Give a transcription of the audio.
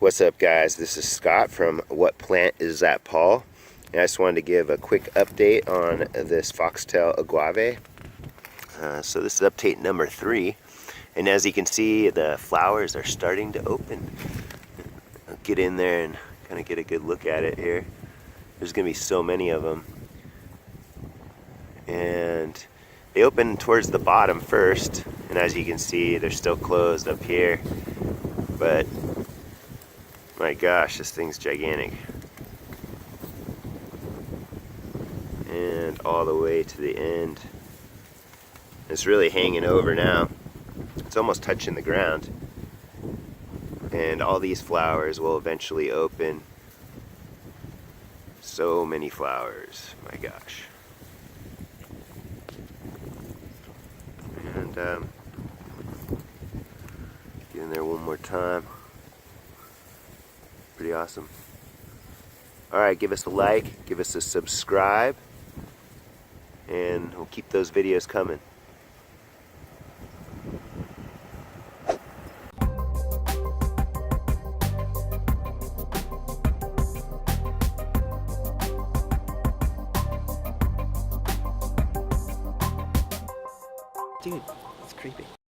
What's up, guys? This is Scott from What Plant Is That, Paul? And I just wanted to give a quick update on this Foxtail Agave. So this is update number 3, and as you can see, the flowers are starting to open. I'll get in there and kind of get a good look at it here. There's going to be so many of them, and they open towards the bottom first, and as you can see, they're still closed up here, but my gosh, this thing's gigantic. And all the way to the end. It's really hanging over now. It's almost touching the ground. And all these flowers will eventually open. So many flowers, my gosh. And get in there one more time. Pretty awesome. Alright, give us a like, give us a subscribe, and we'll keep those videos coming. Dude, it's creepy.